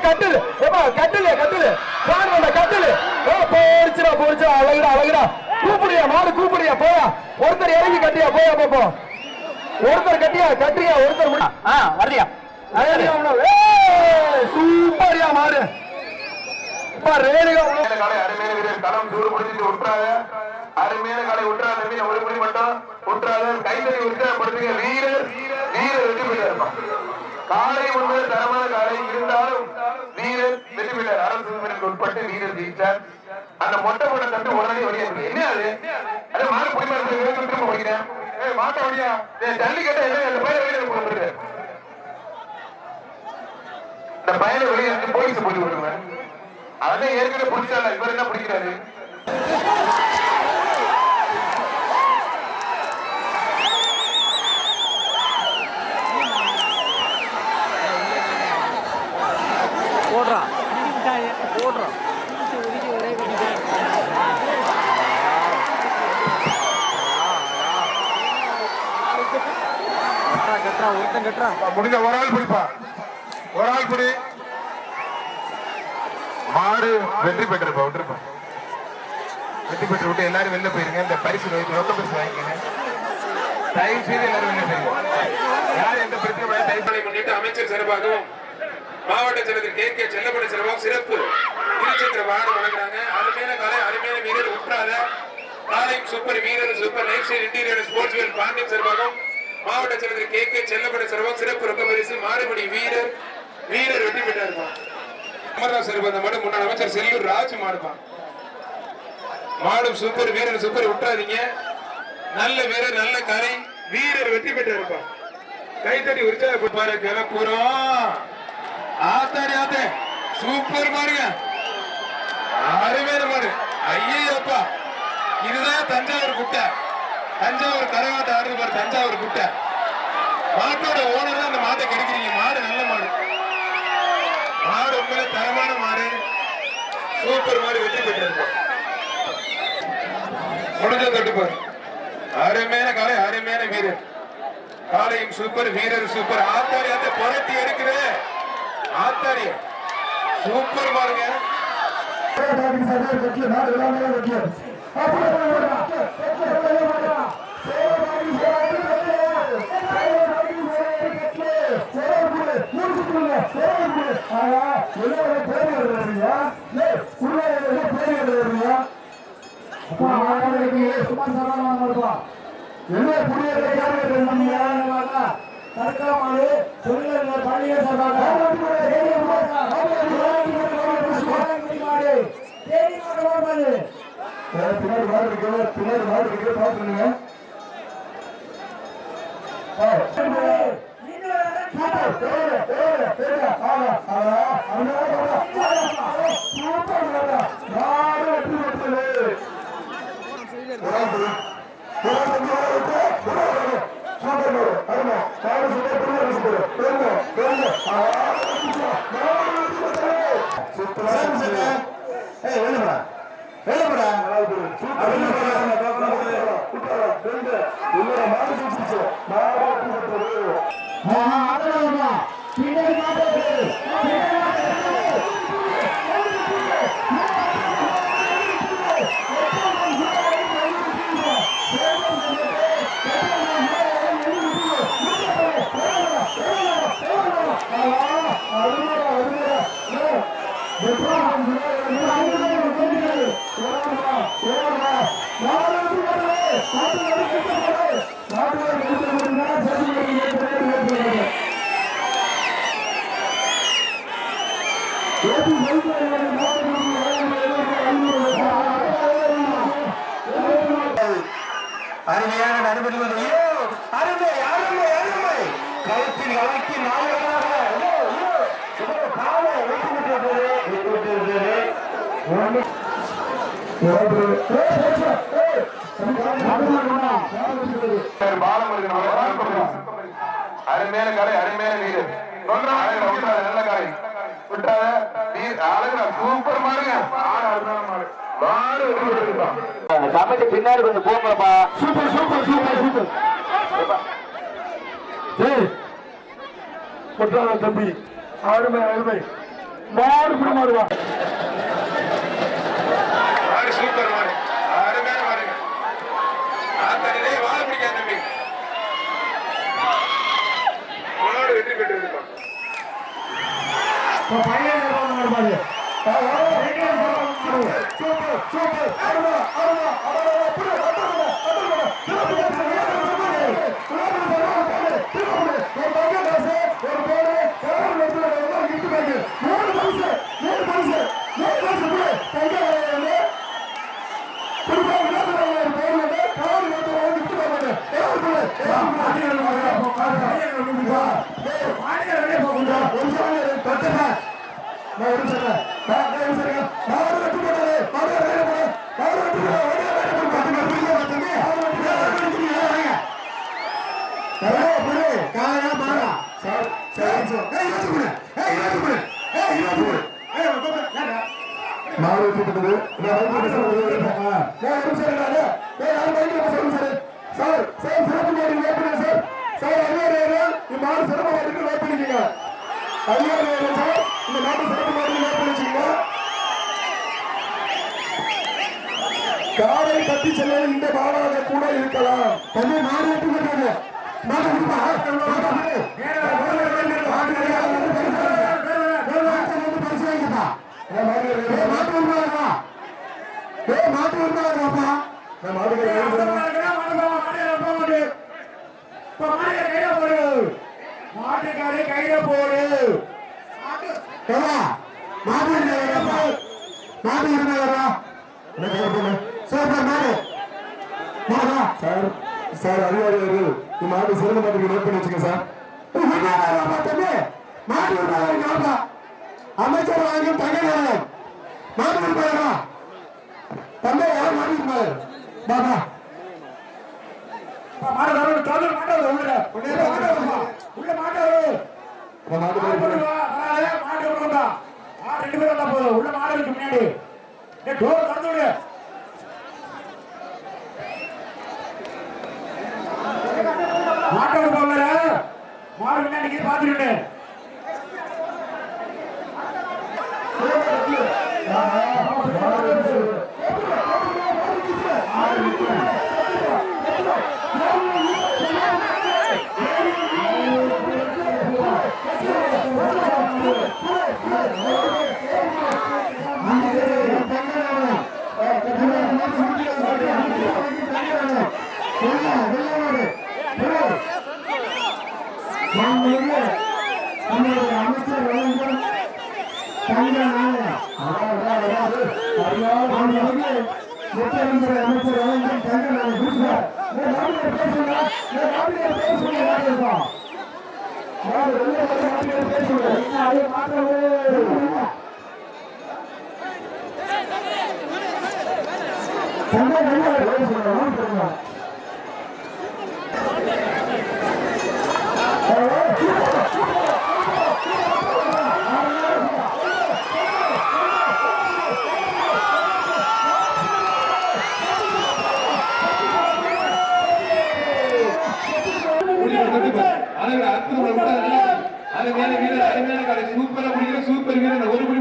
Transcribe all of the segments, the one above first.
கட்டில் ஏப்பா கட்டில் கட்டில் பாருடா கட்டில் போடுச்சுடா போடுச்சுடா அழகுடா அழகுடா கூப்பிடியா மாடு கூப்பிடியா போயா ஒருத்தர் இறங்கி கட்டியா போயா பாப்போ ஒருத்தர் கட்டியா கட்டியா ஒருத்தர் வரலையா சூப்பர்யா மாடு அருமையான வீரர் களம் சூடு முடிச்சுட்டு விட்டுறாங்க அருமையான காலை விட்டுறாங்க ஒரு மணி மட்டும் விட்டுறாங்க கைத்தறி உற்சாகப்படுத்துங்க வீரர் வீரர் வெற்றி பெற்றார் காலை முன்பு தரமான காலை இருந்தாலும் வீரர் வெற்றி பெற்றார் அரசு உட்பட்டு வீரர் ஜெயித்தார் அந்த மொட்டை போட்ட தட்டு உடனே வெளியே என்ன அது அது மாடு குடிமக்கள் திரும்ப படிக்கிறேன் மாட்ட வழியா ஜல்லிக்கட்டை என்ன அந்த பையனை வெளியே போட்டு இந்த பையனை வெளியே இருந்து போலீஸ் போட்டு விட்டுருவேன் அதான் ஏற்கனவே பிடிச்சால இவர் என்ன பிடிக்கிறாரு போடுறான் போடுறான் முடிஞ்ச ஒரு ஆள் பிடிப்பா ஒரு ஆள் பிடி மாடு வெற்றி பெற்றிருப்பா விட்டுருப்பா வெற்றி பெற்று விட்டு எல்லாரும் வெளில போயிருங்க இந்த பரிசு ரொக்க பரிசு வாங்கிக்கங்க தயவு செய்து எல்லாரும் வெளில போயிருங்க யார் எந்த பிரச்சனை தயவுகளை முன்னிட்டு அமைச்சர் சிறப்பாகவும் மாவட்ட செயலர் கே கே செல்லப்படி சிறப்பாக சிறப்பு திருச்சத்திர வாகனம் வழங்குறாங்க அருமையான காலை அருமையான வீரர் உற்றாத காலையும் சூப்பர் வீரர் super lifestyle interior sports Vel Pandian சிறப்பாகவும் மாவட்ட செயலர் கே கே செல்லப்படி சிறப்பாக சிறப்பு ரொக்க பரிசு மாறுபடி வீரர் வீரர் வெற்றி பெற்றார் அமர்ராஜ் சிறப்பு மாடு முன்னாள் அமைச்சர் செல்லூர் ராஜ் மாடுப்பான் மாடும் சூப்பர் வீரர் சூப்பர் விட்டுறாதீங்க நல்ல வீரர் நல்ல கரை வீரர் வெற்றி பெற்று இருப்பான் கைத்தடி உற்சாகப்படுப்பாரு கிளப்புறோம் ஆத்தாடி ஆத்தே சூப்பர் மாடுங்க அருமையான மாடு ஐயப்பா இதுதான் தஞ்சாவூர் குட்டை தஞ்சாவூர் கரகாட்ட ஆடுறது பாரு தஞ்சாவூர் குட்டை மாட்டோட ஓனர் தான் அந்த மாட்டை கெடுக்கிறீங்க மாடு நல்ல மாடு மாடு உண்மையிலே தரமான மாடு சூப்பர் மாடு வெற்றி பெற்றிருக்கோம் முடிஞ்ச தொட்டுப்பார் அருமையான காலை அருமையான வீரர் காலையும் சூப்பர் வீரர் சூப்பர் ஆத்தாரி அந்த புரட்டி எடுக்குது ஆத்தாரி சூப்பர் பாருங்க அருமையான நடைபெறுவது அருமை அருமை அருமை களத்தில் கலக்கி அருமையான காலை அருமையான வீரர் நல்ல காலை சூப்பர் மாடுங்க கமிட்டி பின்னாடி கொஞ்சம் போங்கப்பா சூப்பர் சூப்பர் சூப்பர் சூப்பர் தம்பி அருமை அருமை மாடு கூட மாறுவா மாடு சூப்பர் மாடு அருமையான மாடுங்க ஆத்தனிலே வாழ பிடிக்காத தம்பி மாடு வெற்றி பெற்றிருக்கோம் காலை கட்டி செல்ல இந்த மாடாக கூட இருக்கலாம். கையில போடு சார் அதிகாரி மாட்டு சிறந்த மாட்டுக்கு நோட் பண்ணி வச்சுக்க சார். அமைச்சர் வாங்கி தங்க மாட்டு இருப்பாரா தந்தை யார் மாட்டு இருப்பாரு பாபா உள்ள மாடு இருக்கு முன்னாடி டோர் திறந்து விடு. மாட்டோட போகல மாடு முன்னாடி பாத்துக்கிட்டு அமைச்சர் சூப்பர் வீரன் ஒரு மணி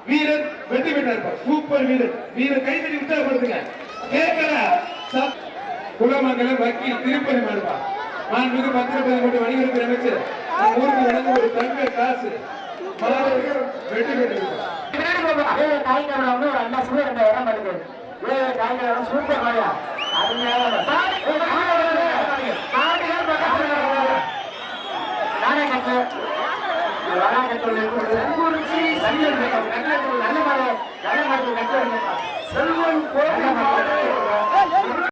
வீரன் வெற்றி பெற்றார். சூப்பர் வீரன் வீரன் கைத்தறி உற்சாகப்படுத்துங்க. கேட்கல குலமங்கலம் வக்கீல் திருப்பதி மாடுபா மாண்புமிகு பத்திரப்பதிவு வணிகத்துறை அமைச்சர் ஊருக்கு வழங்க ஒரு தங்க காசு வெற்றி பெற்றிருக்கிறார். சூப்பர் மாடியா நல்ல